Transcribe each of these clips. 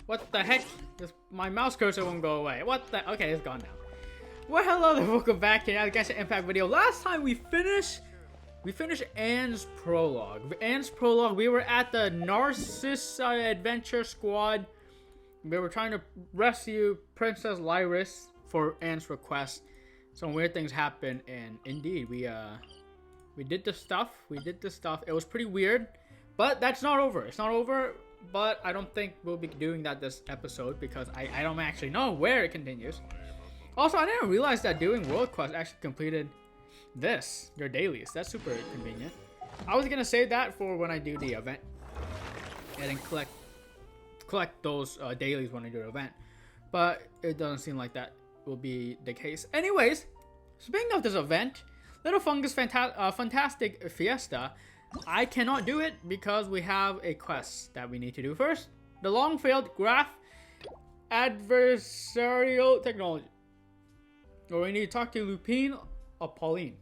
What the heck? My mouse cursor won't go away. What the? Okay, it's gone now. Well, hello there, welcome back to another Genshin Impact video. Last time we finished Anne's prologue. We were at the Narcissus Adventure Squad. We were trying to rescue Princess Lyris for Anne's request. Some weird things happened, and indeed, we did the stuff. It was pretty weird, but that's not over. It's not over, but I don't think we'll be doing that this episode because I don't actually know where it continues. Also, I didn't realize that doing World Quest actually completed their dailies. That's super convenient. I was gonna save that for when I do the event and then collect those dailies when I do the event, but it doesn't seem like that will be the case. Anyways, speaking of this event, Little Fungus Fantastic Fiesta, I cannot do it because we have a quest that we need to do first. The long-failed graph adversarial technology. Or we need to talk to Lupine or Pauline.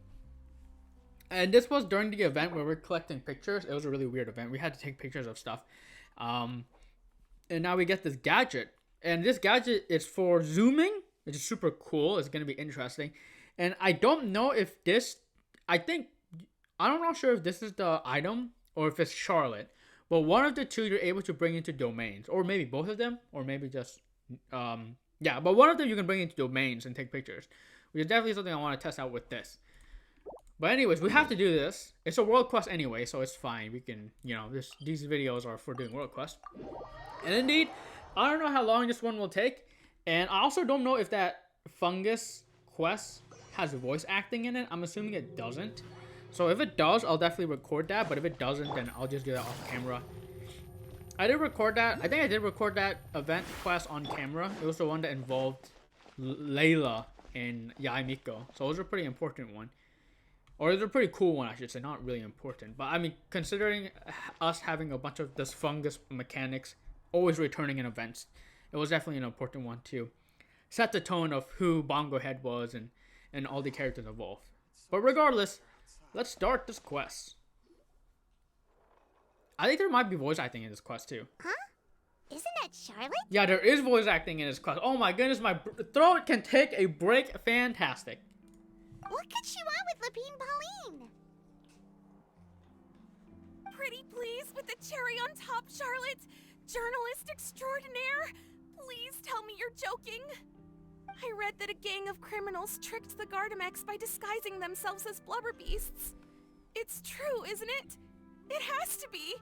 And this was during the event where we're collecting pictures. It was a really weird event. We had to take pictures of stuff. And now we get this gadget. And this gadget is for zooming, which is super cool. It's going to be interesting. And I don't know if this... I'm not sure if this is the item or if it's Charlotte. But one of the two you're able to bring into domains. Or maybe both of them. Or maybe just... yeah, but one of them you can bring into domains and take pictures, which is definitely something I want to test out with this. But anyways, we have to do this. It's a world quest anyway, so it's fine. We can, these videos are for doing world quest. And indeed, I don't know how long this one will take, and I also don't know if that fungus quest has voice acting in it. I'm assuming it doesn't. So if it does, I'll definitely record that, but if it doesn't, then I'll just do that off camera. I did record that. I think I did record that event quest on camera. It was the one that involved Layla and Yaimiko. So it was a pretty important one. Or it was a pretty cool one, I should say. Not really important. But I mean, considering us having a bunch of this fungus mechanics always returning in events, it was definitely an important one to set the tone of who Bongo Head was and all the characters involved. But regardless, let's start this quest. I think there might be voice acting in this quest too. Huh? Isn't that Charlotte? Yeah, there is voice acting in this quest. Oh my goodness, my throat can take a break. Fantastic. What could she want with Lupine Pauline? Pretty please with the cherry on top, Charlotte. Journalist extraordinaire. Please tell me you're joking. I read that a gang of criminals tricked the Gardamex by disguising themselves as blubber beasts. It's true, isn't it? It has to be!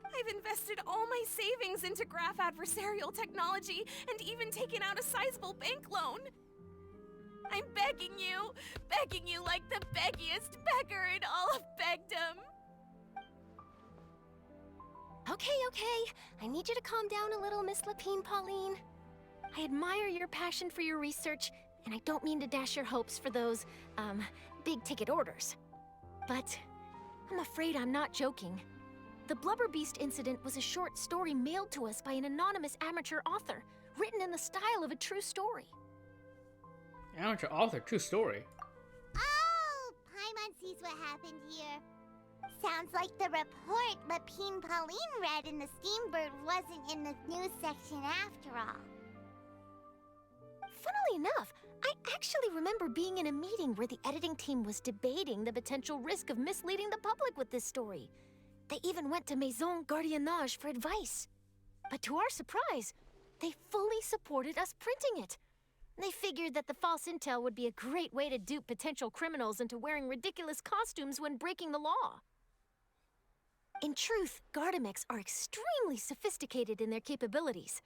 I've invested all my savings into graph adversarial technology and even taken out a sizable bank loan. I'm begging you like the beggiest beggar in all of begdom. Okay. I need you to calm down a little, Miss Lupine Pauline. I admire your passion for your research, and I don't mean to dash your hopes for those, big-ticket orders. But I'm afraid I'm not joking. The Blubber Beast incident was a short story mailed to us by an anonymous amateur author, written in the style of a true story. Amateur author, true story. Oh, Paimon sees what happened here. Sounds like the report Lupine Pauline read in the Steambird wasn't in the news section after all. Funnily enough, I actually remember being in a meeting where the editing team was debating the potential risk of misleading the public with this story. They even went to Maison Gardiennage for advice. But to our surprise, they fully supported us printing it. They figured that the false intel would be a great way to dupe potential criminals into wearing ridiculous costumes when breaking the law. In truth, Gardamex are extremely sophisticated in their capabilities.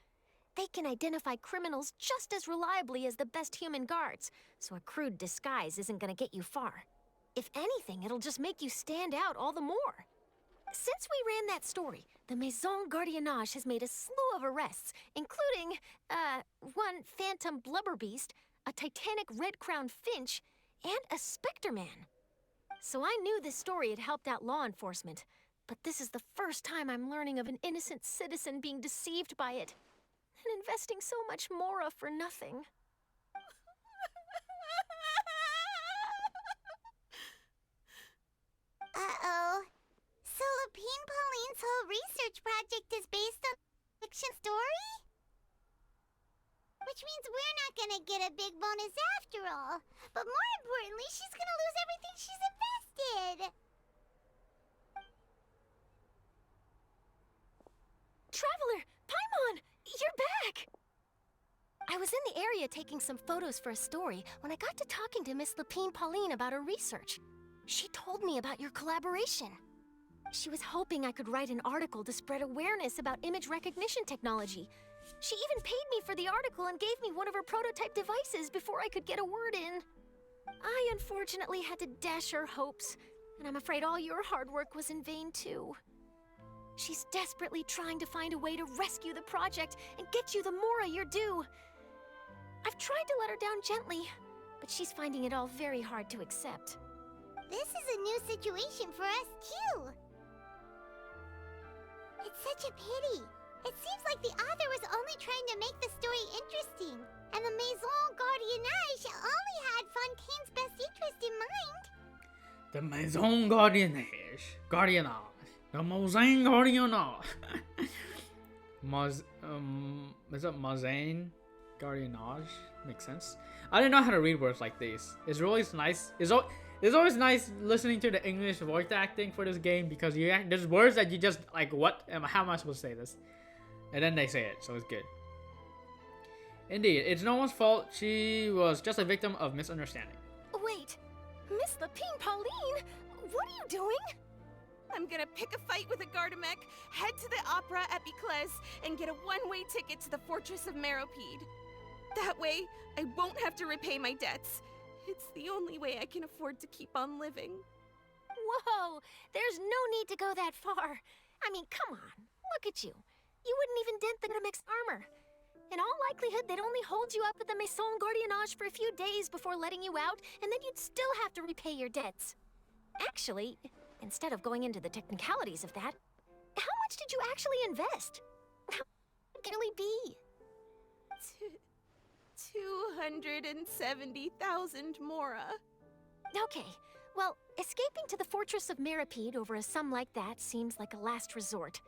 They can identify criminals just as reliably as the best human guards, so a crude disguise isn't gonna get you far. If anything, it'll just make you stand out all the more. Since we ran that story, the Maison Gardiennage has made a slew of arrests, including, one phantom blubber beast, a titanic red-crowned finch, and a specter man. So I knew this story had helped out law enforcement, but this is the first time I'm learning of an innocent citizen being deceived by it. And investing so much mora for nothing. Uh-oh. So Lupine Pauline's whole research project is based on a fiction story? we're not gonna get a big bonus after all. But more importantly, she's gonna lose everything she's invested. Traveler, Paimon, you're back! I was in the area taking some photos for a story when I got to talking to Miss Lapine Pauline about her research. She told me about your collaboration. She was hoping I could write an article to spread awareness about image recognition technology. She even paid me for the article and gave me one of her prototype devices before I could get a word in. I unfortunately had to dash her hopes, and I'm afraid all your hard work was in vain too. She's desperately trying to find a way to rescue the project and get you the Mora you're due. I've tried to let her down gently, but she's finding it all very hard to accept. This is a new situation for us, too. It's such a pity. It seems like the author was only trying to make the story interesting, and the Maison Gardiennage only had Fontaine's best interest in mind. The Maison Gardiennage. The Maison Gardiennage. Is it Maison Gardiennage? Makes sense. I didn't know how to read words like these. It's always nice. It's always nice listening to the English voice acting for this game because there's words that you just like, how am I supposed to say this? And then they say it, so it's good. Indeed, it's no one's fault. She was just a victim of misunderstanding. Wait, Miss Lapine Pauline, what are you doing? I'm gonna pick a fight with a Gardamec, head to the Opera at Biclez, and get a one-way ticket to the Fortress of Meropide. That way, I won't have to repay my debts. It's the only way I can afford to keep on living. Whoa, there's no need to go that far. I mean, come on, look at you. You wouldn't even dent the Gardamec's armor. In all likelihood, they'd only hold you up at the Maison Gardiennage for a few days before letting you out, and then you'd still have to repay your debts. Actually, instead of going into the technicalities of that, how much did you actually invest? How can it really be? 270,000 Mora. Okay, well, escaping to the Fortress of Meropide over a sum like that seems like a last resort.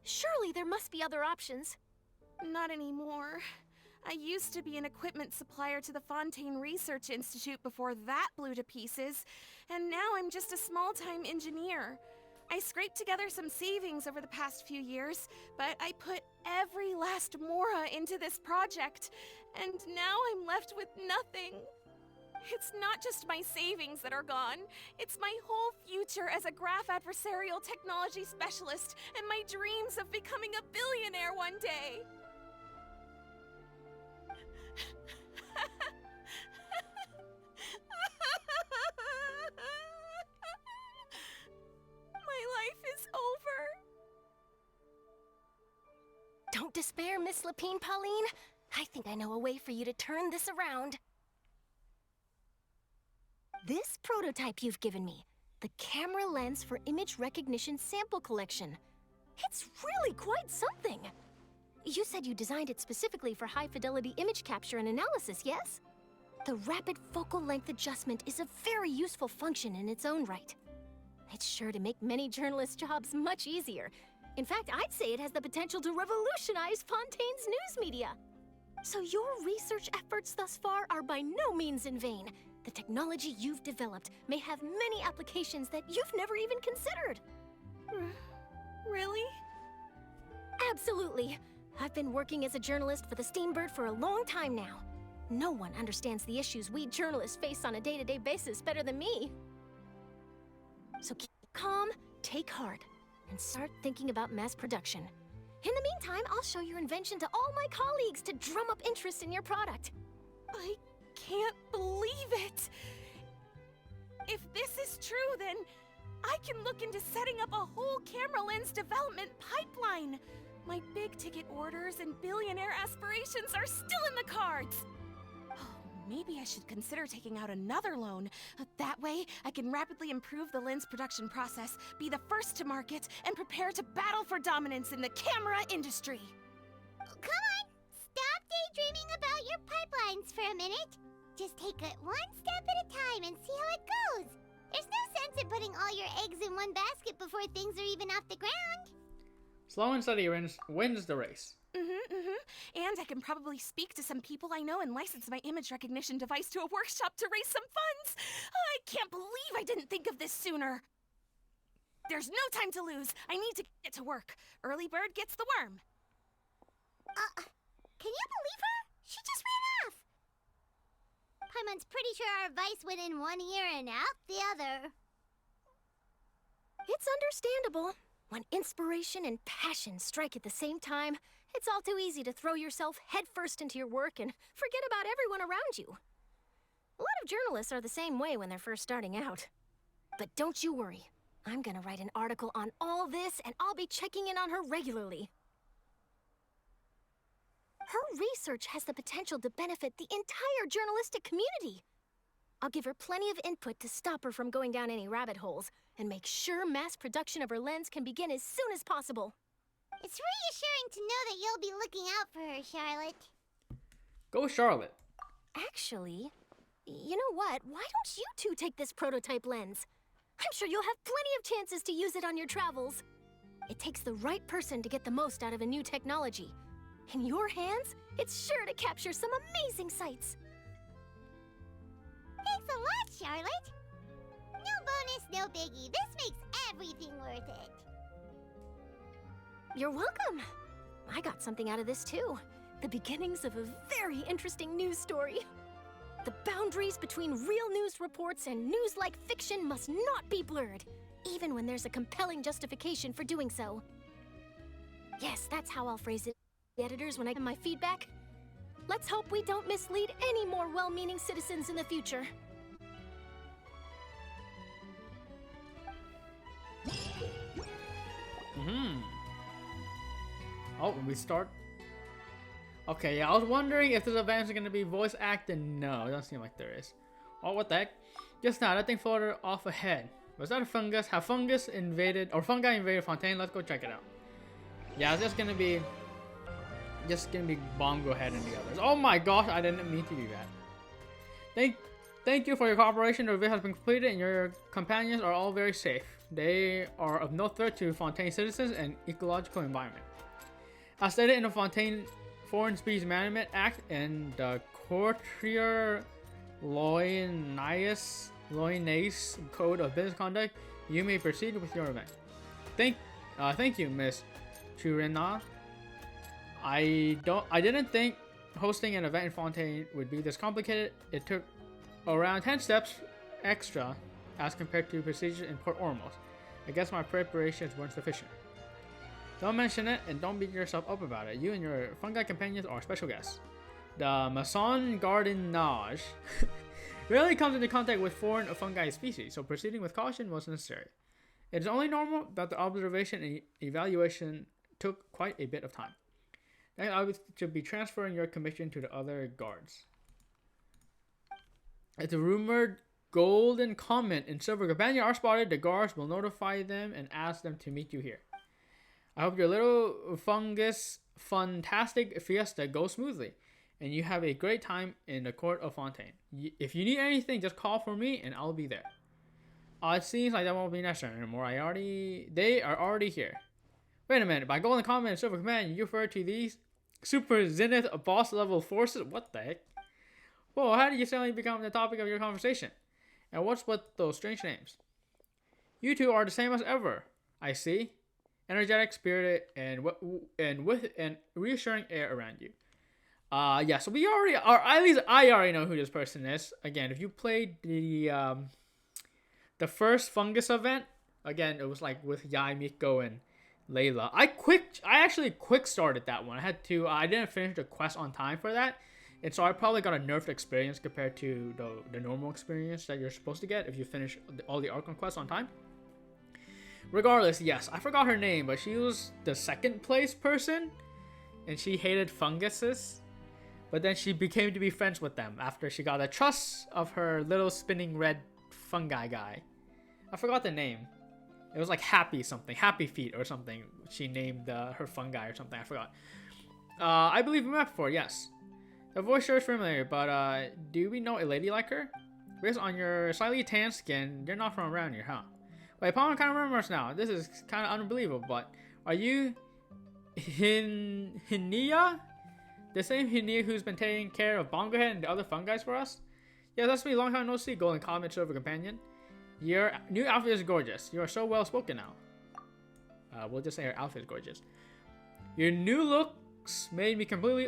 Surely there must be other options. Not anymore. I used to be an equipment supplier to the Fontaine Research Institute before that blew to pieces, and now I'm just a small-time engineer. I scraped together some savings over the past few years, but I put every last Mora into this project, and now I'm left with nothing. It's not just my savings that are gone. It's my whole future as a graph adversarial technology specialist and my dreams of becoming a billionaire one day. My life is over. Don't despair, Miss Lapine Pauline. I think I know a way for you to turn this around. This prototype you've given me, the camera lens for image recognition sample collection. It's really quite something. You said you designed it specifically for high-fidelity image capture and analysis, yes? The rapid focal length adjustment is a very useful function in its own right. It's sure to make many journalists' jobs much easier. In fact, I'd say it has the potential to revolutionize Fontaine's news media. So your research efforts thus far are by no means in vain. The technology you've developed may have many applications that you've never even considered. Really? Absolutely. I've been working as a journalist for the Steambird for a long time now. No one understands the issues we journalists face on a day-to-day basis better than me. So keep calm, take heart, and start thinking about mass production. In the meantime, I'll show your invention to all my colleagues to drum up interest in your product. I can't believe it! If this is true, then I can look into setting up a whole camera lens development pipeline. My big-ticket orders and billionaire aspirations are still in the cards. Oh, maybe I should consider taking out another loan. That way, I can rapidly improve the lens production process, be the first to market, and prepare to battle for dominance in the camera industry. Come on! Stop daydreaming about your pipelines for a minute. Just take it one step at a time and see how it goes. There's no sense in putting all your eggs in one basket before things are even off the ground. Slow and steady wins the race. And I can probably speak to some people I know and license my image recognition device to a workshop to raise some funds. I can't believe I didn't think of this sooner. There's no time to lose. I need to get to work. Early bird gets the worm. Can you believe her? She just ran off. Paimon's pretty sure our advice went in one ear and out the other. It's understandable. When inspiration and passion strike at the same time, it's all too easy to throw yourself headfirst into your work and forget about everyone around you. A lot of journalists are the same way when they're first starting out. But don't you worry. I'm gonna write an article on all this, and I'll be checking in on her regularly. Her research has the potential to benefit the entire journalistic community. I'll give her plenty of input to stop her from going down any rabbit holes, and make sure mass production of her lens can begin as soon as possible. It's reassuring to know that you'll be looking out for her, Charlotte. Go Charlotte. Actually, you know what? Why don't you two take this prototype lens? I'm sure you'll have plenty of chances to use it on your travels. It takes the right person to get the most out of a new technology. In your hands, it's sure to capture some amazing sights. Thanks a lot, Charlotte. No bonus, no biggie. This makes everything worth it. You're welcome. I got something out of this too. The beginnings of a very interesting news story. The boundaries between real news reports and news-like fiction must not be blurred, even when there's a compelling justification for doing so. Yes, that's how I'll phrase it, editors, when I give my feedback. Let's hope we don't mislead any more well-meaning citizens in the future. Oh, we start. Okay, yeah, I was wondering if this event is going to be voice acted. No, it doesn't seem like there is. Oh, what the heck? Just now, that thing floated off ahead. Was that a fungus? Have fungus invaded, or fungi invaded Fontaine? Let's go check it out. Yeah, it's just gonna be Bongo Head and the others. Oh my gosh, I didn't mean to do that. Thank you for your cooperation. The review has been completed and your companions are all very safe. They are of no threat to Fontaine citizens and ecological environment. As stated in the Fontaine Foreign Species Management Act and the Courtier Loynaise Code of Business Conduct, you may proceed with your event. Thank you, Miss Churina. I didn't think hosting an event in Fontaine would be this complicated. It took around 10 steps extra as compared to procedures in Port Ormos. I guess my preparations weren't sufficient. Don't mention it and don't beat yourself up about it. You and your fungi companions are special guests. The Maison Gardenage rarely comes into contact with foreign fungi species, so proceeding with caution was necessary. It is only normal that the observation and evaluation took quite a bit of time. Next, I should be transferring your commission to the other guards. If the rumored golden comet and silver companion are spotted, the guards will notify them and ask them to meet you here. I hope your little fungus fantastic fiesta goes smoothly, and you have a great time in the court of Fontaine. If you need anything, just call for me and I'll be there. It seems like that won't be necessary anymore. They are already here. Wait a minute, by golden comet and silver companion, you refer to these super zenith boss level forces? What the heck? Whoa, how did you suddenly become the topic of your conversation? And what's with those strange names? You two are the same as ever, I see. Energetic, spirited, and with an reassuring air around you. Yeah, so we already, or at least I already know who this person is. Again, if you played the first fungus event, again, it was like with Yai, Miko, and Layla. I actually quick started that one. I didn't finish the quest on time for that. And so I probably got a nerfed experience compared to the normal experience that you're supposed to get if you finish all the Archon quests on time. Regardless, yes, I forgot her name, but she was the second place person. And she hated funguses. But then she became to be friends with them after she got the trust of her little spinning red fungi guy. I forgot the name. It was like Happy Feet or something. She named her fungi or something, I forgot. I believe we met before, yes. The voice sure is familiar, but do we know a lady like her? Based on your slightly tan skin, you're not from around here, huh? Wait, Palmer kind of remembers now. This is kind of unbelievable, but are you Hinia? The same Hinia who's been taking care of Bongohead and the other fun guys for us? Yeah, that's me. Long time no see, Golden Comet Silver Companion. Your new outfit is gorgeous. You are so well spoken now. We'll just say her outfit is gorgeous. Your new looks made you completely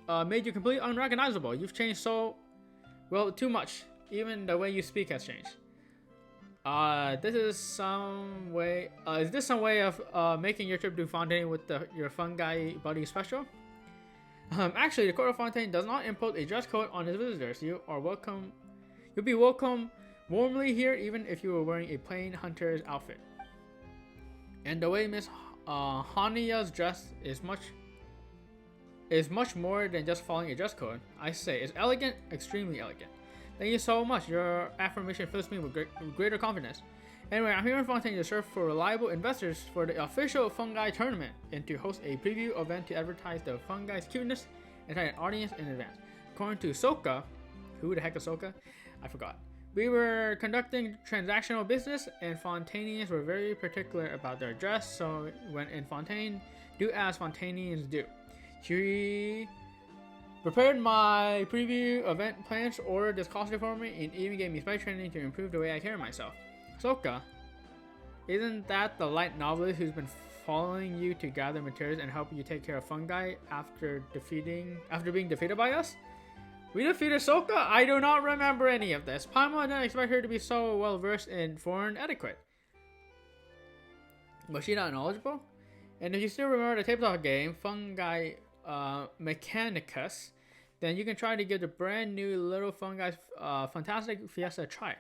unrecognizable. You've changed so well, too much. Even the way you speak has changed. This is some way. Is this some way of making your trip to Fontaine with your fun guy buddy special? Actually, the court of Fontaine does not impose a dress code on its visitors. You are welcome. You'll be welcome warmly here, even if you were wearing a plain hunter's outfit. And the way Miss Hania's dress is much more than just following a dress code. I say, it's elegant, extremely elegant. Thank you so much. Your affirmation fills me with greater confidence. Anyway, I'm here in Fontaine to serve for reliable investors for the official Fungi tournament and to host a preview event to advertise the Fungi's cuteness and try an audience in advance. According to Soka, who the heck is Soka? I forgot. We were conducting transactional business and Fontainians were very particular about their dress, so when in Fontaine, do as Fontainians do. She prepared my preview event plans, ordered this costume for me, and even gave me spec training to improve the way I carry myself. Soka, isn't that the light novelist who's been following you to gather materials and help you take care of fungi after being defeated by us? We defeated Soka? I do not remember any of this. Paimon didn't expect her to be so well versed in foreign etiquette. Was she not knowledgeable? And if you still remember the tabletop game, Fungi Mechanicus, then you can try to give the brand new Little Fungi Fantastic Fiesta a try.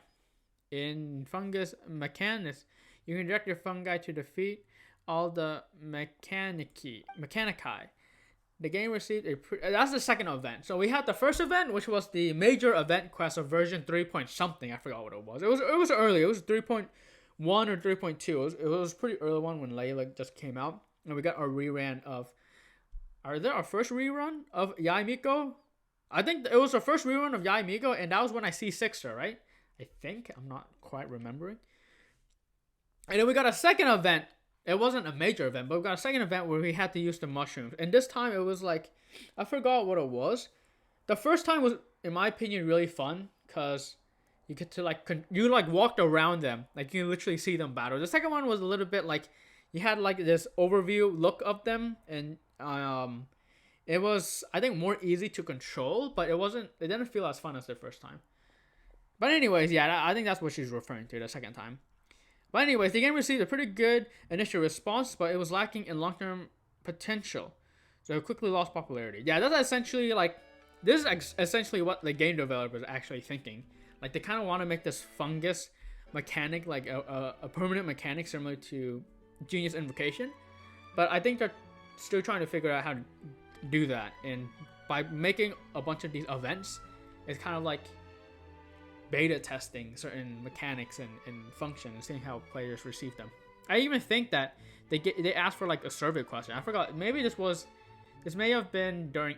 In Fungus Mechanicus, you can direct your fungi to defeat all the Mechanici. The game received that's the second event. So we had the first event, which was the major event quest of version 3 point something. I forgot what it was. It was early. It was 3.1 or 3.2. It was pretty early one when Layla just came out. And we got our rerun of... Are there our first rerun of Yaimiko? I think it was the first rerun of Yaimiko, and that was when I C6'd her, right? I think. I'm not quite remembering. And then we got a second event. It wasn't a major event, but we got a second event where we had to use the mushrooms. And this time it was like... I forgot what it was. The first time was, in my opinion, really fun. Because you get to you walked around them. Like you can literally see them battle. The second one was a little bit like... You had like this overview look of them. And it was, I think, more easy to control. But it didn't feel as fun as the first time. But anyways, yeah, I think that's what she's referring to the second time. But anyways, the game received a pretty good initial response, but it was lacking in long-term potential. So it quickly lost popularity. Yeah, that's essentially this is essentially what the game developers are actually thinking. Like they kind of want to make this fungus mechanic like a permanent mechanic similar to Genius Invocation. But I think they're still trying to figure out how to do that. And by making a bunch of these events, it's kind of like beta testing certain mechanics and functions and seeing how players receive them. I even think that they asked for like a survey question. I forgot. Maybe this may have been during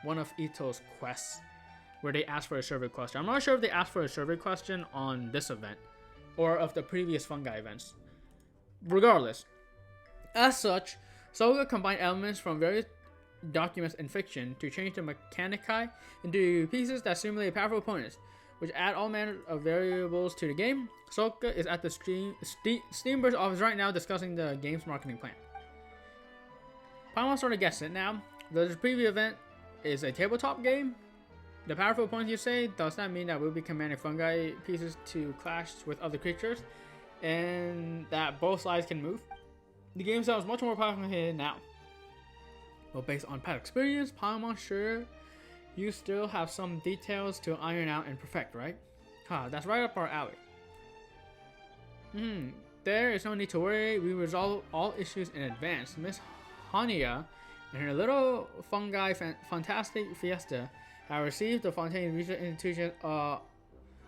one of Ito's quests where they asked for a survey question. I'm not sure if they asked for a survey question on this event or of the previous fungi events. Regardless, as such, Soga combined elements from various documents in fiction to change the mechanici into pieces that simulate powerful opponents, which add all manner of variables to the game. Soka is at the Steamburst office right now discussing the game's marketing plan. Paimon sort of guessed it now. The preview event is a tabletop game. The powerful opponents, you say, does that mean that we'll be commanding fungi pieces to clash with other creatures and that both sides can move? The game sounds much more powerful here now. But based on past experience, Paimon sure you still have some details to iron out and perfect, right? That's right up our alley. There is no need to worry. We resolve all issues in advance. Miss Hania and her little fungi fantastic fiesta have received the Fontaine Research Institution, what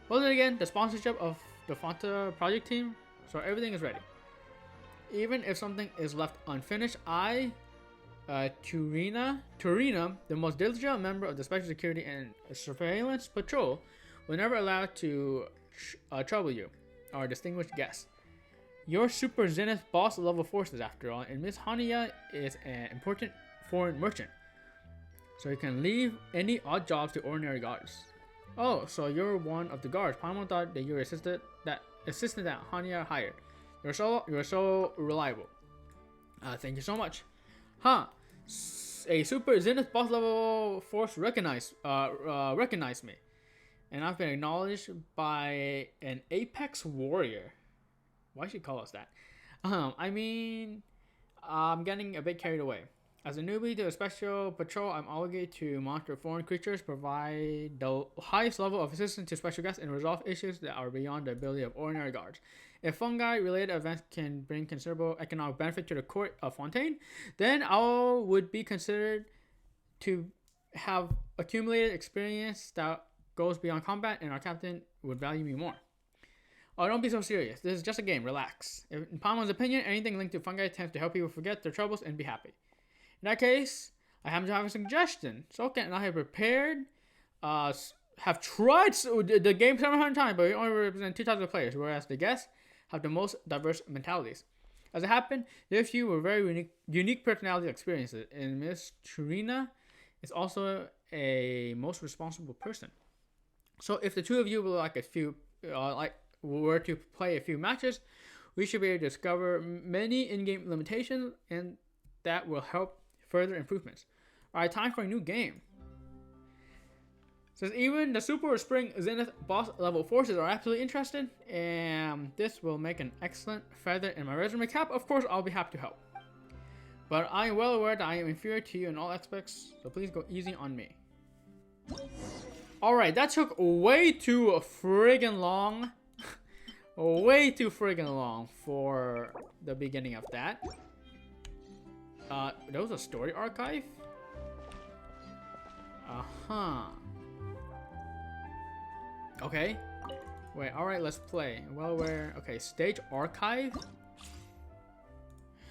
was it again? The sponsorship of the Fonta project team. So everything is ready. Even if something is left unfinished, Turina, the most diligent member of the Special Security and Surveillance Patrol, will never allow to trouble you, our distinguished guest. You're Super Zenith boss level forces after all, and Miss Hania is an important foreign merchant. So you can leave any odd jobs to ordinary guards. Oh, so you're one of the guards. Paimon thought that you were assistant that Hanya hired. You're so reliable. Thank you so much. Huh. A super Zenith boss level force recognized me. And I've been acknowledged by an Apex warrior. Why should you call us that? I mean, I'm getting a bit carried away. As a newbie to a special patrol, I'm obligated to monitor foreign creatures, provide the highest level of assistance to special guests, and resolve issues that are beyond the ability of ordinary guards. If fungi-related events can bring considerable economic benefit to the court of Fontaine, then I would be considered to have accumulated experience that goes beyond combat, and our captain would value me more. Oh, don't be so serious. This is just a game. Relax. In Paimon's opinion, anything linked to fungi tends to help people forget their troubles and be happy. In that case, I happen to have a suggestion. Soken and I have prepared, have tried the game 700 times, but we only represent 2 types of players, whereas the guests have the most diverse mentalities. As it happened, there few were very unique personality experiences, and Miss Trina is also a most responsible person. So if the two of you were to play a few matches, we should be able to discover many in-game limitations, and that will help further improvements. Alright, time for a new game. Says even the Super or Spring Zenith boss level forces are absolutely interested, and this will make an excellent feather in my resume cap. Of course, I'll be happy to help. But I am well aware that I am inferior to you in all aspects, so please go easy on me. Alright, that took way too friggin' long. Way too friggin' long for the beginning of that. There was a story archive? Uh-huh. Okay. Wait, alright, let's play. Well, okay, stage archive?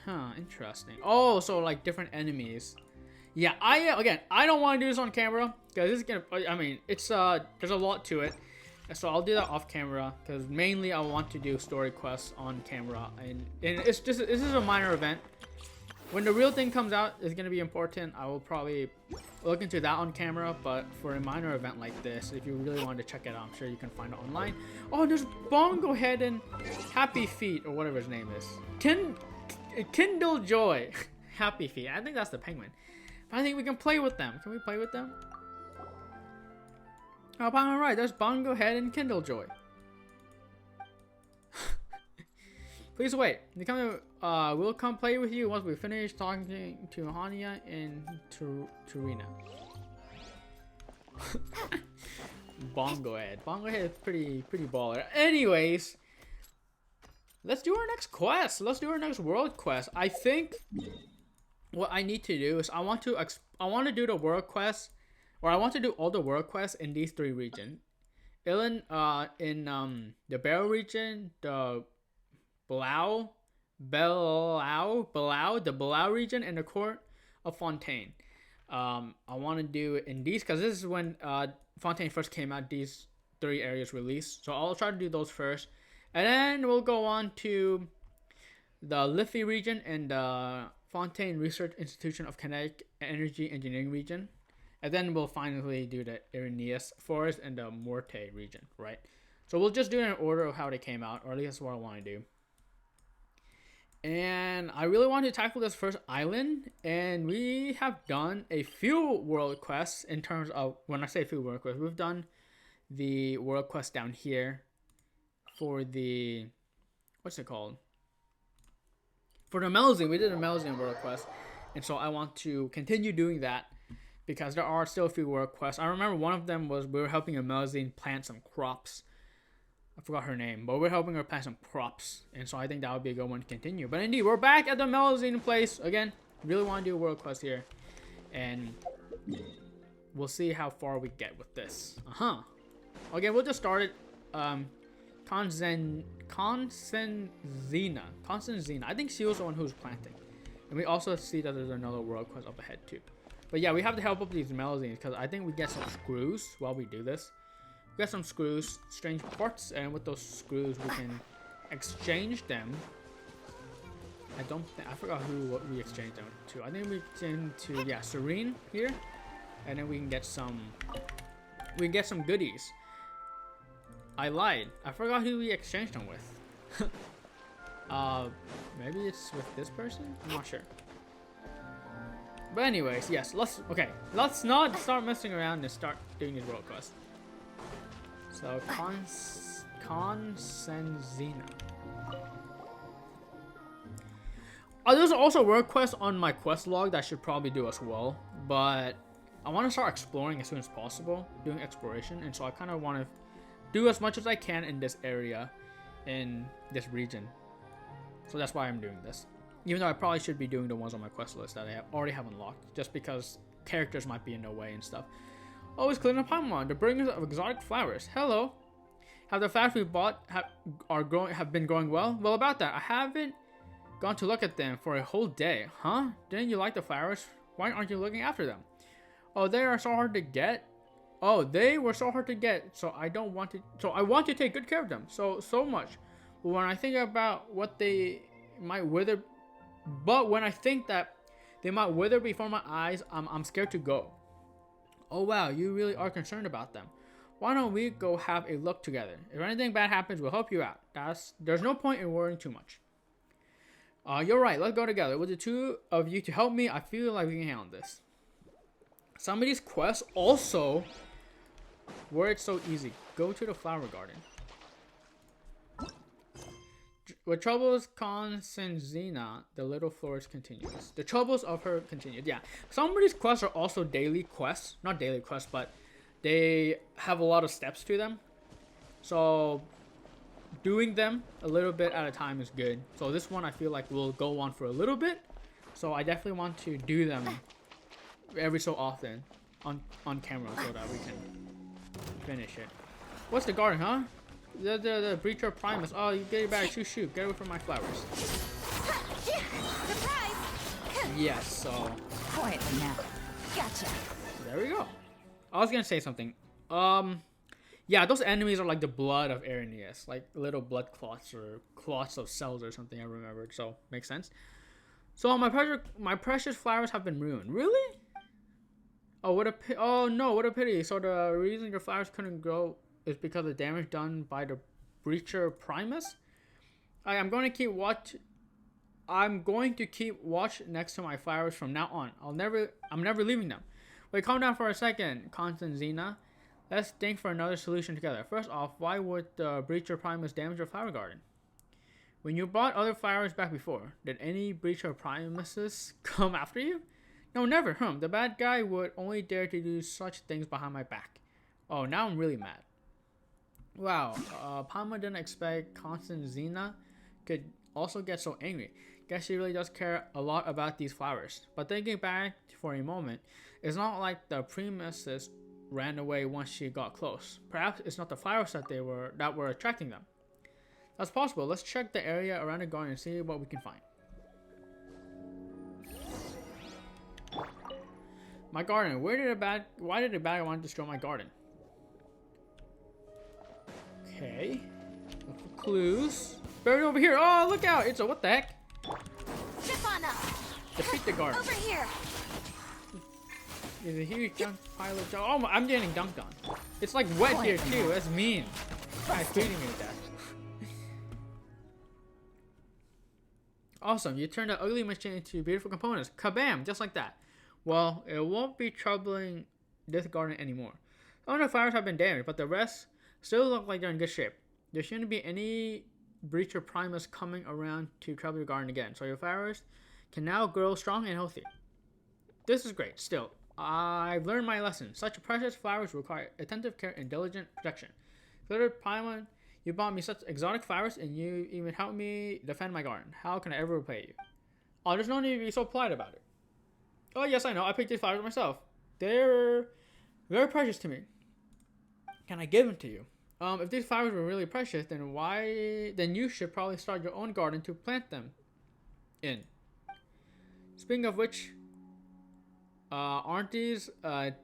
Huh, interesting. Oh, so like different enemies. Yeah, I don't want to do this on camera, because this is gonna, I mean, it's, there's a lot to it. So I'll do that off camera, because mainly I want to do story quests on camera, and this is a minor event. When the real thing comes out, it's going to be important. I will probably look into that on camera, but for a minor event like this, if you really want to check it out, I'm sure you can find it online. Oh, there's Bongo Head and Happy Feet, or whatever his name is. Kindle Joy. Happy Feet. I think that's the penguin. But I think we can play with them. Can we play with them? Oh, I'm right. There's Bongo Head and Kindle Joy. Please wait. We'll come play with you once we finish talking to Hanya and Turina. Bongo Head. Bongo Head is pretty baller. Anyways, let's do our next quest. Let's do our next world quest. I think what I need to do is I want to do the world quest, or I want to do all the world quests in these 3 regions. In the Barrow region, the the Belau region, and the court of Fontaine. I want to do it in these, because this is when Fontaine first came out, these 3 areas released. So I'll try to do those first. And then we'll go on to the Liffey region and the Fontaine Research Institution of Kinetic Energy Engineering region. And then we'll finally do the Irenaeus Forest and the Morte region, right? So we'll just do it in order of how they came out, or at least that's what I want to do. And I really want to tackle this first island, and we have done a few world quests in terms of, when I say a few world quests, we've done the world quest down here for the, what's it called? For the Melzine, we did a Melzine world quest, and so I want to continue doing that because there are still a few world quests. I remember one of them was we were helping a Melzine plant some crops. I forgot her name, but we're helping her plant some crops, and so I think that would be a good one to continue. But indeed, we're back at the Melzine place again. Really want to do a world quest here, and we'll see how far we get with this. Okay, we'll just start it. Constantine. I think she was the one who's planting, and we also see that there's another world quest up ahead too. But yeah, we have to help up these Melzines because I think we get some screws while we do this. We got some screws, strange parts, and with those screws we can exchange them. I forgot what we exchanged them to. I think we exchanged to, yeah, Serene here. and then we can get some goodies. I lied. I forgot who we exchanged them with. Maybe it's with this person? I'm not sure. But anyways, yes, let's not start messing around and start doing these world quests. So Consenzina. There's also world quests on my quest log that I should probably do as well, but I want to start exploring as soon as possible, doing exploration, and so I kind of want to do as much as I can in this area, in this region. So that's why I'm doing this. Even though I probably should be doing the ones on my quest list that I already have unlocked, just because characters might be in the way and stuff. Always clean up Paimon, the bringers of exotic flowers. Hello. Have the flowers we bought have been growing well? Well, about that, I haven't gone to look at them for a whole day. Huh? Didn't you like the flowers? Why aren't you looking after them? Oh, they are so hard to get. Oh, they were so hard to get, so I want to take good care of them. So much. But when I think about what they might wither, before my eyes, I'm scared to go. Oh wow, you really are concerned about them. Why don't we go have a look together? If anything bad happens, we'll help you out. There's no point in worrying too much. You're right, let's go together. With the two of you to help me, I feel like we can handle this. Some of these quests also were it so easy. Go to the flower garden. With troubles Consenzina, the little florist continues. The troubles of her continued. Yeah, some of these quests are also daily quests. Not daily quests, but they have a lot of steps to them. So doing them a little bit at a time is good. So this one I feel like will go on for a little bit. So I definitely want to do them every so often on camera so that we can finish it. What's the garden, huh? The breacher primus. Oh, you get it back. Shoot. Get away from my flowers. Surprise! Yes, so. Quietly now. Gotcha. There we go. I was gonna say something. Yeah, those enemies are like the blood of Arrhenius. Like little blood clots or clots of cells or something, I remembered. So, makes sense. So, my precious flowers have been ruined. Really? Oh, what a pity. So, the reason your flowers couldn't grow is because of the damage done by the breacher primus? I'm going to keep watch next to my flowers from now on. I'm never leaving them. Wait, calm down for a second, Consenzina. Let's think for another solution together. First off, why would the breacher primus damage your flower garden? When you brought other flowers back before, did any breacher primuses come after you? No, never. The bad guy would only dare to do such things behind my back. Oh, now I'm really mad. Wow, Palma didn't expect Consenzina could also get so angry. Guess she really does care a lot about these flowers. But thinking back for a moment, it's not like the primuses ran away once she got close. Perhaps it's not the flowers that were attracting them. That's possible. Let's check the area around the garden and see what we can find. My garden. Why did the bad guy want to destroy my garden? Okay. Look for clues. Buried over here. Oh, look out! It's a what the heck? Zip on up. Defeat the garden. Over here. There's a huge junk pile of junk. Oh, I'm getting dunked on. It's like wet here too. That's mean. Guy's feeding me with that. Awesome. You turned that ugly machine into beautiful components. Kabam! Just like that. Well, it won't be troubling this garden anymore. Some of the flowers have been damaged, but the rest still look like they're in good shape. There shouldn't be any breacher primus coming around to trouble your garden again, so your flowers can now grow strong and healthy. This is great. Still, I've learned my lesson. Such precious flowers require attentive care and diligent protection. Glitter Paimon, you bought me such exotic flowers, and you even helped me defend my garden. How can I ever repay you? Oh, there's no need to be so polite about it. Oh, yes, I know. I picked these flowers myself. They're very precious to me. Can I give them to you? If these flowers were really precious, then you should probably start your own garden to plant them in. Speaking of which, aren't these Tidalga?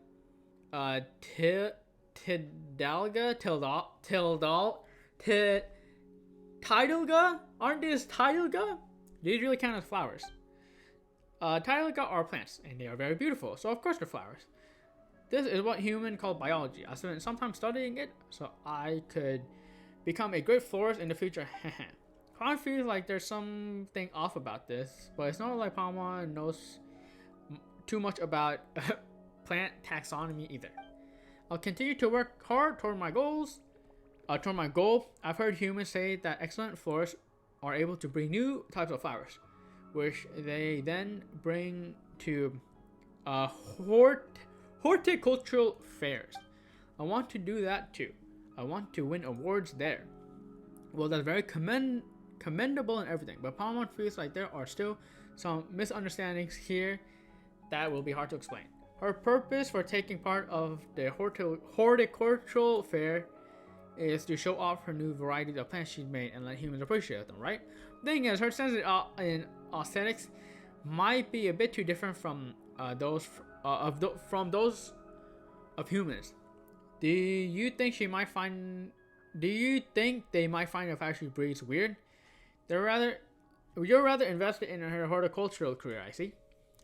Aren't these Tidalga? These really count as flowers. Tidalga are plants, and they are very beautiful, so of course they're flowers. This is what humans call biology. I spent some time studying it so I could become a great florist in the future. Paimon feels like there's something off about this, but it's not like Paimon knows too much about plant taxonomy either. I'll continue to work hard toward my goals. Toward my goal, I've heard humans say that excellent florists are able to bring new types of flowers, which they then bring to horticultural fairs. I want to do that too. I want to win awards there. Well, that's very commendable and everything, but Paimon feels like there are still some misunderstandings here that will be hard to explain. Her purpose for taking part of the horticultural fair is to show off her new varieties of plants she's made and let humans appreciate them, right? Thing is, her sense in aesthetics might be a bit too different from those of humans. Do you think they might find the fact she breeds weird? You're rather invested in her horticultural career, I see.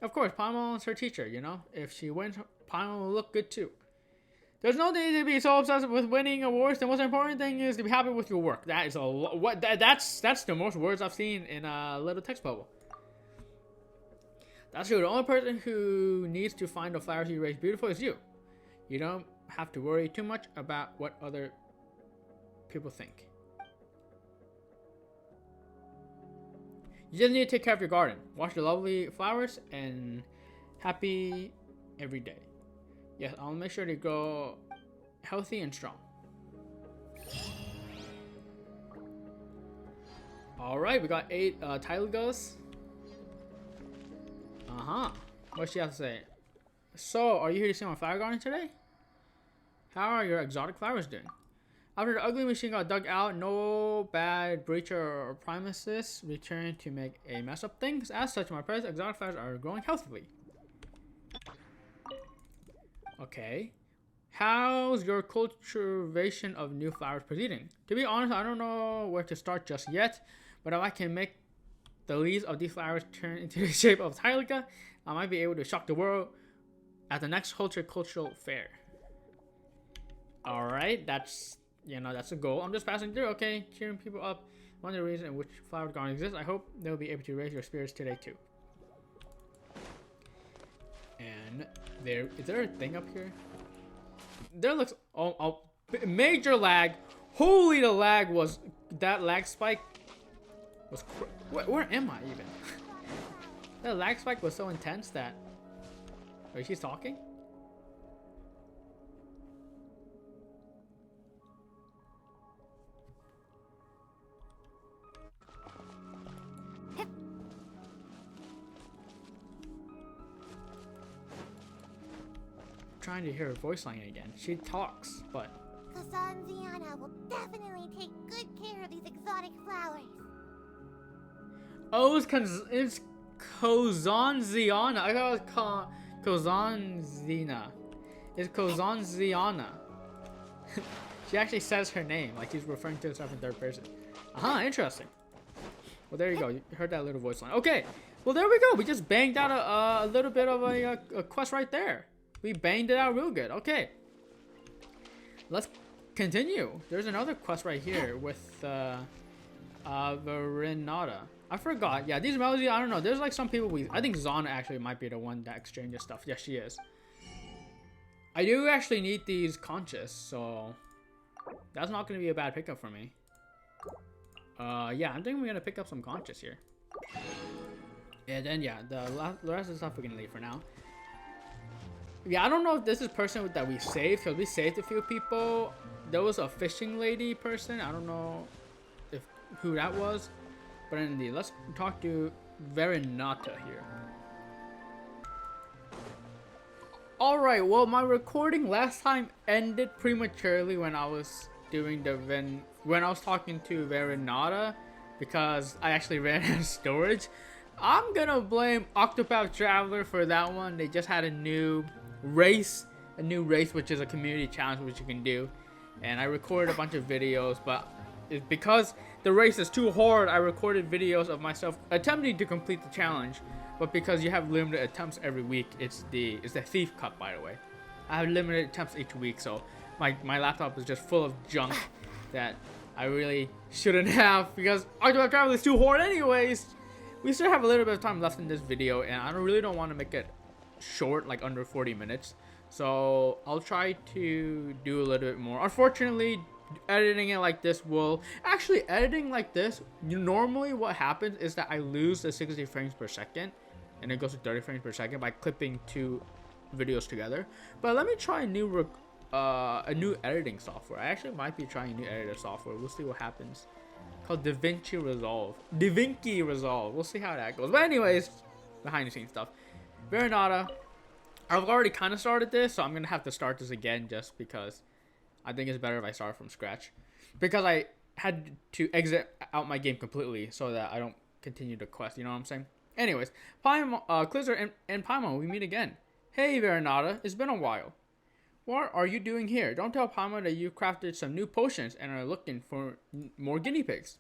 Of course, Paimon's her teacher, you know. If she wins, Paimon will look good too. There's no need to be so obsessed with winning awards. The most important thing is to be happy with your work. That is that's the most words I've seen in a little text bubble. That's true. The only person who needs to find the flowers you raise beautiful is you. You don't have to worry too much about what other people think. You just need to take care of your garden. Watch the lovely flowers and happy every day. Yes, I'll make sure they grow healthy and strong. Alright, we got 8 Tylgas. What she have to say? So, are you here to see my flower garden today? How are your exotic flowers doing? After the ugly machine got dug out, no bad breacher or premises returned to make a mess of things. As such, my present exotic flowers are growing healthily. Okay. How's your cultivation of new flowers proceeding? To be honest, I don't know where to start just yet, but if I can make the leaves of these flowers turn into the shape of Tylga, I might be able to shock the world at the next horticultural fair. Alright, that's a goal. I'm just passing through, okay? Cheering people up. One of the reasons in which flower garden exists. I hope they'll be able to raise your spirits today too. And is there a thing up here? There looks major lag. Holy, the lag was that lag spike was where am I even? That lag spike was so intense that wait, she's talking? Trying to hear her voice line again. She talks, but Kazanziana will definitely take good care of these exotic flowers. oh, it's Kozanziana. I thought it was Kozanzina. It's Kozanziana. She actually says her name, like she's referring to herself in third person. Interesting. Well, there you go. You heard that little voice line. Okay. Well, there we go. We just banged out a little bit of a quest right there. We banged it out real good. Okay. Let's continue. There's another quest right here with Varinata. I forgot. Yeah, these melodies, I don't know. There's like some people I think Zana actually might be the one that exchanges stuff. Yes, she is. I do actually need these conches, so that's not going to be a bad pickup for me. Yeah, I'm thinking we're going to pick up some conches here. And then, yeah, the rest of the stuff we're going to leave for now. Yeah, I don't know if this is person that we saved, because we saved a few people. There was a fishing lady person. I don't know who that was. But indeed, let's talk to Varinata here. Alright, well, my recording last time ended prematurely when I was doing when I was talking to Varinata, because I actually ran out of storage. I'm gonna blame Octopath Traveler for that one. They just had a new race which is a community challenge which you can do, and I recorded a bunch of videos, but it's because the race is too hard, I recorded videos of myself attempting to complete the challenge, but because you have limited attempts every week, it's the Thief Cup, by the way. I have limited attempts each week, so my laptop is just full of junk that I really shouldn't have because Octopath Traveler is too hard anyways. We still have a little bit of time left in this video, and I really don't want to make it short, like under 40 minutes. So I'll try to do a little bit more. Unfortunately, editing it like this will actually editing like this. Normally, what happens is that I lose the 60 frames per second, and it goes to 30 frames per second by clipping 2 videos together. But let me try a new editing software. I actually might be trying a new editor software. We'll see what happens. Called DaVinci Resolve. DaVinci Resolve. We'll see how that goes. But anyways, behind the scenes stuff. Veronata. I've already kind of started this, so I'm gonna have to start this again just because I think it's better if I start from scratch. Because I had to exit out my game completely so that I don't continue the quest. You know what I'm saying? Anyways, Clizzard and Paimon, we meet again. Hey Veronata, it's been a while. What are you doing here? Don't tell Paimon that you crafted some new potions and are looking for more guinea pigs.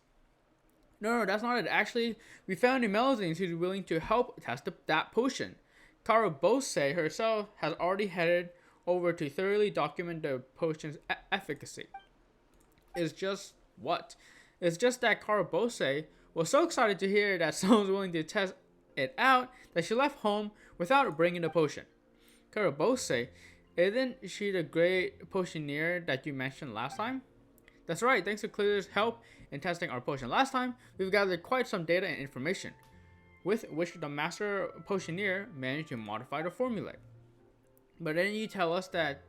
No, that's not it. Actually, we found a Melusine who's willing to help test that potion. Karabose herself has already headed over to thoroughly document the potion's efficacy. It's just what? It's just that Karabose was so excited to hear that someone's willing to test it out that she left home without bringing the potion. Karabose, isn't she the great potioneer that you mentioned last time? That's right, thanks to Clear's help in testing our potion last time, we've gathered quite some data and information, with which the master potioneer managed to modify the formula. But then you tell us that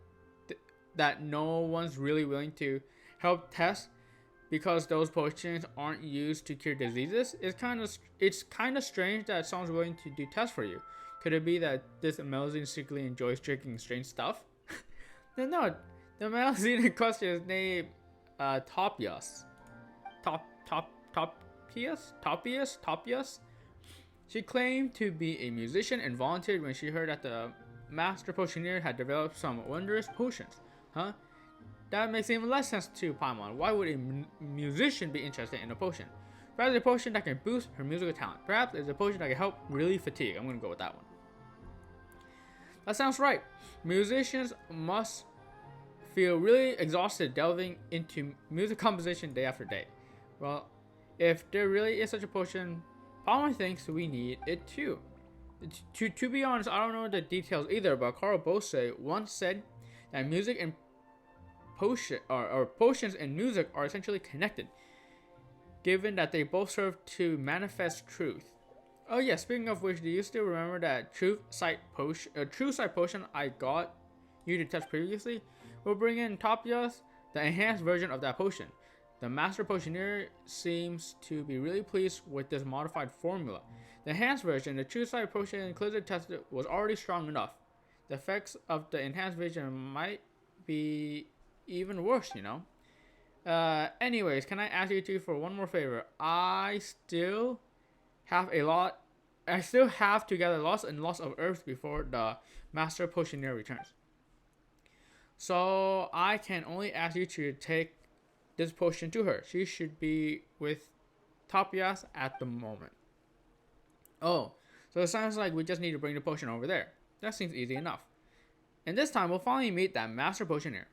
no one's really willing to help test because those potions aren't used to cure diseases. It's kind of strange that someone's willing to do tests for you. Could it be that this Melusine secretly enjoys drinking strange stuff? No, the Melusine in question is named Topias. Topias? She claimed to be a musician and volunteered when she heard that the master potioneer had developed some wondrous potions. Huh? That makes even less sense to Paimon. Why would a musician be interested in a potion? Perhaps a potion that can boost her musical talent. Perhaps it's a potion that can help relieve fatigue. I'm going to go with that one. That sounds right. Musicians must feel really exhausted delving into music composition day after day. Well, if there really is such a potion, Paimon thinks we need it too. To be honest, I don't know the details either, but Karabose once said that music and potions and music are essentially connected, given that they both serve to manifest truth. Oh yeah, speaking of which, do you still remember that true sight potion I got you to test previously? We'll bring in Topias, the enhanced version of that potion. The master potioneer seems to be really pleased with this modified formula. The enhanced version, the true sight potion Clizzard tested, was already strong enough. The effects of the enhanced version might be even worse, you know. Anyways, can I ask you two for one more favor? I still have to gather lots and lots of herbs before the master potioneer returns. So I can only ask you to take this potion to her. She should be with Topias at the moment. Oh, so it sounds like we just need to bring the potion over there. That seems easy enough. And this time we'll finally meet that master potioneer.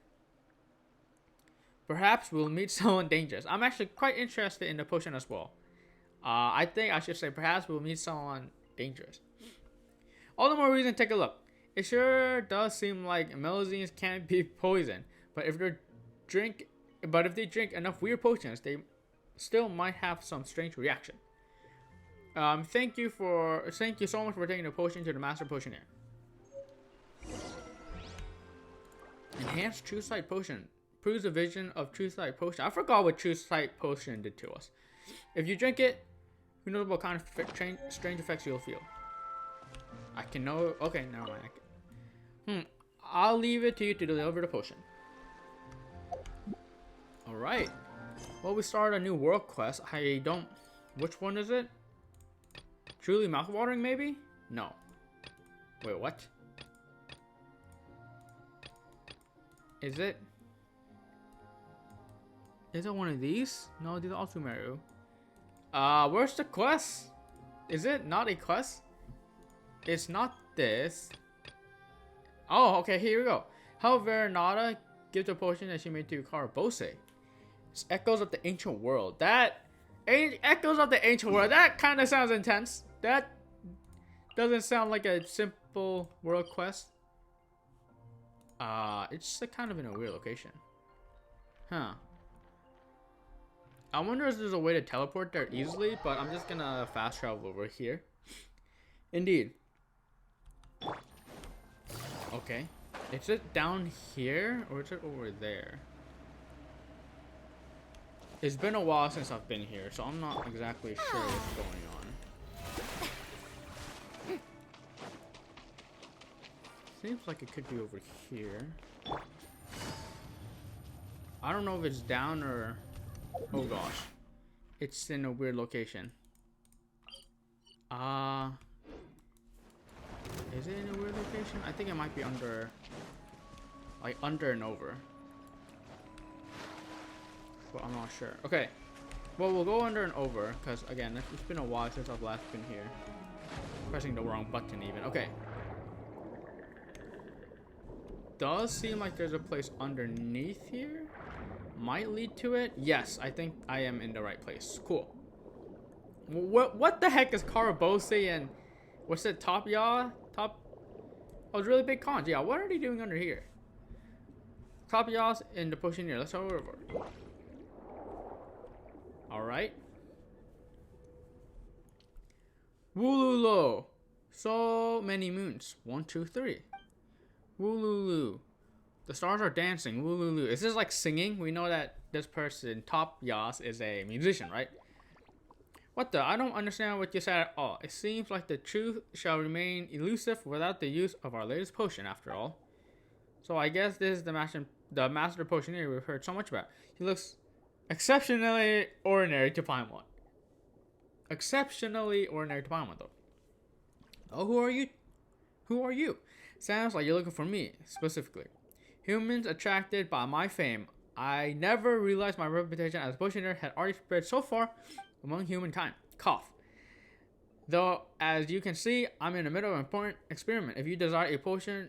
Perhaps we'll meet someone dangerous. I'm actually quite interested in the potion as well. I think I should say perhaps we'll meet someone dangerous. All the more reason to take a look. It sure does seem like Melusines can't be poisoned, but if they drink enough weird potions, they still might have some strange reaction. Thank you so much for taking the potion to the master potioneer. Enhanced True Sight Potion. Proves the vision of True Sight Potion. I forgot what True Sight Potion did to us. If you drink it, who knows what kind of strange effects you'll feel. I can know. Okay, never mind. I'll leave it to you to deliver the potion. Alright. Well, we started a new world quest. Which one is it? Truly mouthwatering, maybe? No. Wait, what? Is it one of these? No, these are Altumeru. Where's the quest? Is it not a quest? It's not this. Oh, okay, here we go. How Veronata gives a potion that she made to Karabose. It's echoes of the ancient world. Echoes of the ancient world. That kind of sounds intense. That doesn't sound like a simple world quest. It's just like kind of in a weird location. Huh. I wonder if there's a way to teleport there easily, but I'm just gonna fast travel over here. Indeed. Okay. Is it down here or is it over there? It's been a while since I've been here, so I'm not exactly sure what's going on. Seems like it could be over here. I don't know if it's down or... Oh gosh. It's in a weird location. Is it in a weird location? I think it might be under... Like under and over. But I'm not sure. Okay. Well, we'll go under and over, because again, it's been a while since I've last been here. Pressing the wrong button even. Okay. Does seem like there's a place underneath here. Might lead to it. Yes, I think I am in the right place. Cool. What the heck is Karabose and what's it? Top Yaw? Top... Oh, it's really big cons. Yeah, what are they doing under here? Top Yaw's in the potion here. Let's go over. Alright. Woolulu. So many moons. 1, 2, 3. Woolulu. The stars are dancing. Woolulu. Is this like singing? We know that this person, Top Yas, is a musician, right? What the? I don't understand what you said at all. It seems like the truth shall remain elusive without the use of our latest potion, after all. So I guess this is the master potioneer we've heard so much about. He looks exceptionally ordinary to Paimon. Exceptionally ordinary to Paimon, though. Oh, who are you? Who are you? Sounds like you're looking for me, specifically. Humans attracted by my fame. I never realized my reputation as a potioner had already spread so far among humankind. Cough. Though, as you can see, I'm in the middle of an important experiment. If you desire a potion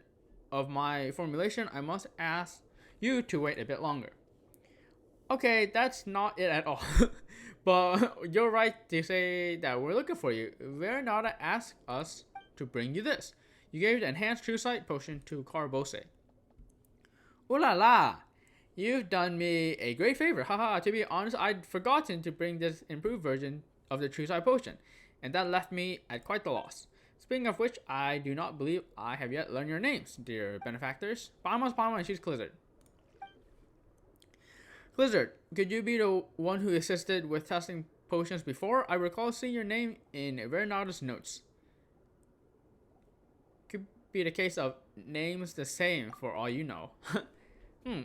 of my formulation, I must ask you to wait a bit longer. Okay, that's not it at all. But you're right to say that we're looking for you. Veronata asked us to bring you this. You gave the enhanced true sight potion to Karabose. Ooh la la! You've done me a great favor. Haha, to be honest, I'd forgotten to bring this improved version of the true sight potion, and that left me at quite the loss. Speaking of which, I do not believe I have yet learned your names, dear benefactors. Paimon's Paimon and she's Clizzard. Clizzard, could you be the one who assisted with testing potions before? I recall seeing your name in Veronata's notes. Could be the case of names the same for all you know.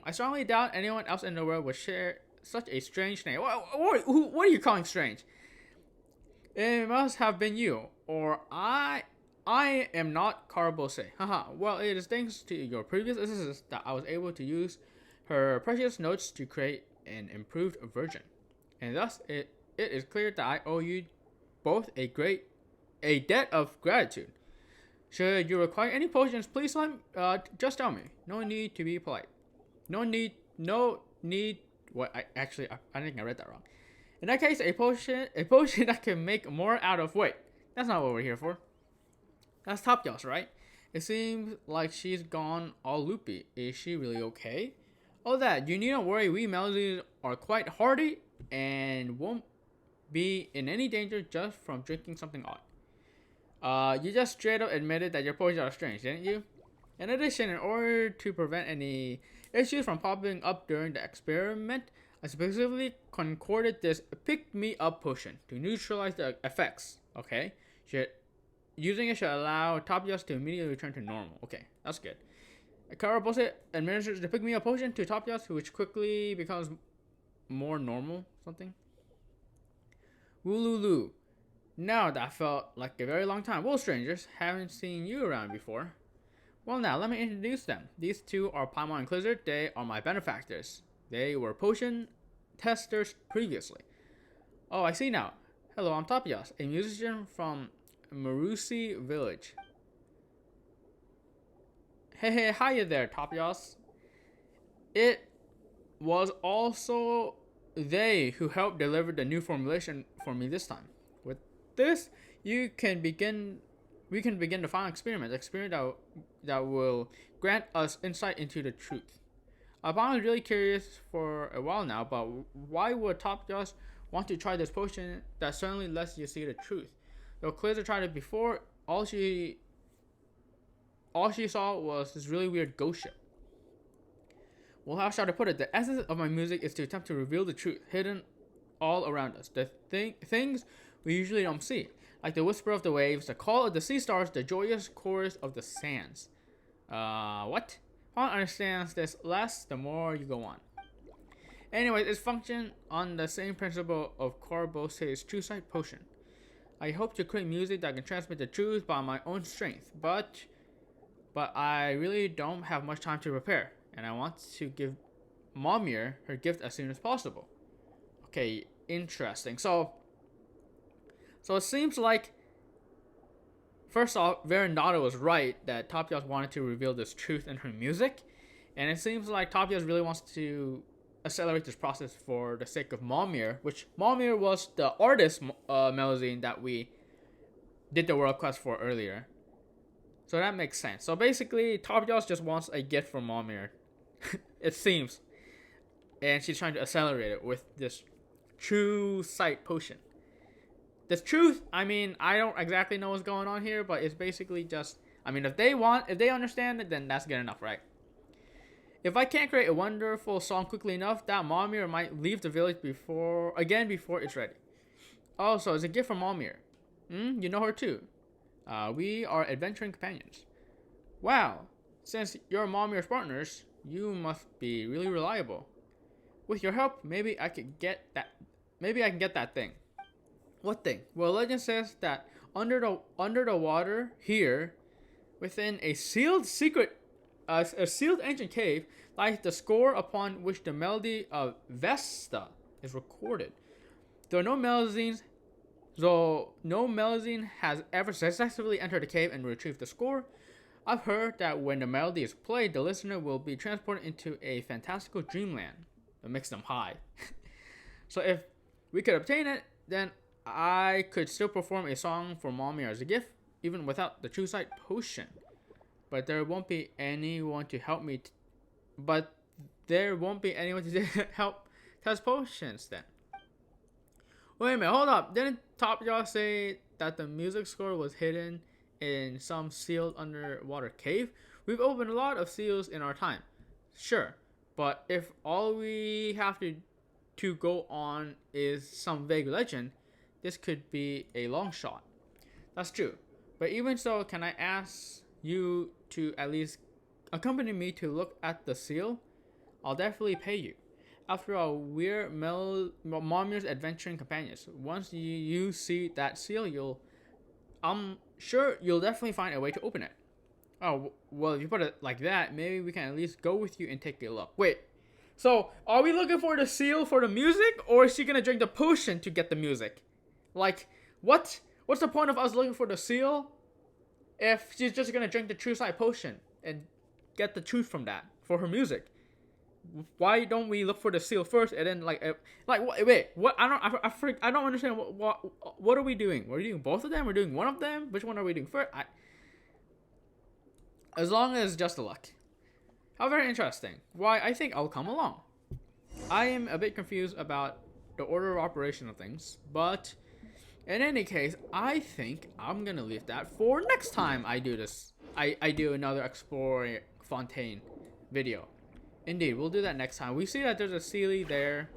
I strongly doubt anyone else in the world would share such a strange name. What are you calling strange? It must have been you, or I am not Karabose. Haha. Well, it is thanks to your previous assistance that I was able to use her precious notes to create an improved version, and thus it is clear that I owe you both a debt of gratitude. Should you require any potions, please just tell me. No need to be polite. No need. What? I think I read that wrong. In that case, a potion that can make more out of. Wait, that's not what we're here for. That's Top Yos, right? It seems like she's gone all loopy. Is she really okay? All that, you needn't worry. We Melodies are quite hardy and won't be in any danger just from drinking something odd. You just straight up admitted that your potions are strange, didn't you? In addition, in order to prevent any issues from popping up during the experiment, I specifically concocted this pick-me-up potion to neutralize the effects. Okay? Using it should allow Top Yos to immediately return to normal. Okay, that's good. Karabose administers the pick-me-up potion to Top Yos, which quickly becomes more normal. Something. Woolulu. Now that felt like a very long time. Well, strangers, haven't seen you around before. Well, now let me introduce them. These two are Paimon and Clizzard. They are my benefactors. They were potion testers previously. Oh, I see now. Hello, I'm Top Yos, a musician from Marusi Village. Hey, hiya there, Tapios. It was also they who helped deliver the new formulation for me this time. With this, you can begin. We can begin the final experiment that will grant us insight into the truth. I've been really curious for a while now, but why would Tapios want to try this potion that certainly lets you see the truth? Though Clearly tried it before, all she saw was this really weird ghost ship. Well, how shall I put it? The essence of my music is to attempt to reveal the truth hidden all around us. The things we usually don't see, like the whisper of the waves, the call of the sea stars, the joyous chorus of the sands. What? One understands this less the more you go on. Anyways, it's function on the same principle of Corbose's True Sight Potion. I hope to create music that can transmit the truth by my own strength, but I really don't have much time to prepare, and I want to give Momir her gift as soon as possible. Okay, interesting. So it seems like, first off, Verandata was right that Tapios wanted to reveal this truth in her music, and it seems like Tapios really wants to accelerate this process for the sake of Momir, which Momir was the artist Melusine that we did the world quest for earlier. So that makes sense. So basically, Tapios just wants a gift from Momir, it seems, and she's trying to accelerate it with this True Sight Potion. This truth, I mean, I don't exactly know what's going on here, but it's basically just, I mean, if they understand it, then that's good enough, right? If I can't create a wonderful song quickly enough, that Momir might leave the village before it's ready. Also, it's a gift from Momir. You know her too. We are adventuring companions. Wow, since you're Momir's partners, you must be really reliable. With your help, maybe I can get that thing. What thing? Well, legend says that under the water here, within a sealed ancient cave, lies the score upon which the melody of Vesta is recorded. Though no Melusine has ever successfully entered the cave and retrieved the score, I've heard that when the melody is played, the listener will be transported into a fantastical dreamland that makes them high. So if we could obtain it, then I could still perform a song for Momir as a gift, even without the True Sight Potion. But there won't be anyone to help me. Help test potions then. Wait a minute, hold up. Didn't Tapios say that the music score was hidden in some sealed underwater cave? We've opened a lot of seals in our time. Sure, but if all we have to go on is some vague legend, this could be a long shot. That's true. But even so, can I ask you to at least accompany me to look at the seal? I'll definitely pay you. After all, we're Momir's adventuring companions. Once you see that seal, I'm sure you'll definitely find a way to open it. Oh, well, if you put it like that, maybe we can at least go with you and take a look. Wait, so are we looking for the seal for the music, or is she gonna drink the potion to get the music? Like, what? What's the point of us looking for the seal if she's just gonna drink the True Sight Potion and get the truth from that for her music? Why don't we look for the seal first and then wait, what? I don't understand. What are we doing? We're doing both of them. We're doing one of them. Which one are we doing first? As long as just the luck. How very interesting. Why, I think I'll come along. I am a bit confused about the order of operation of things, but in any case, I think I'm gonna leave that for next time I do this. I do another Explore Fontaine video. Indeed, we'll do that next time. We see that there's a Sealy there,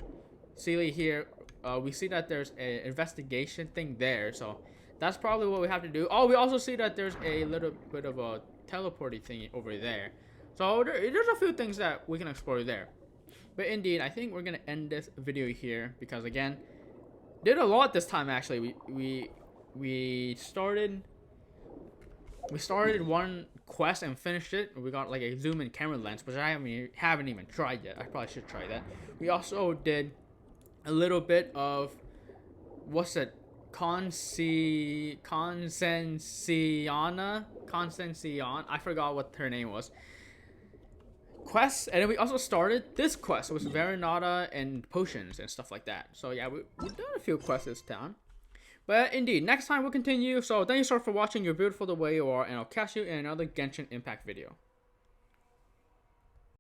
Sealy here. We see that there's an investigation thing there, so that's probably what we have to do. Oh, we also see that there's a little bit of a teleporting thingy over there. So there's a few things that we can explore there. But indeed, I think we're gonna end this video here because again, did a lot this time actually. We started one quest and finished it. We got like a zoom in camera lens, which I haven't even tried yet. I probably should try that. We also did a little bit of Consensiana. I forgot what her name was. Quests, and then we also started this quest. It was Veronata and potions and stuff like that. So yeah, we've done a few quests this town. But indeed, next time we'll continue. So thank you so much for watching. You're beautiful the way you are, and I'll catch you in another Genshin Impact video.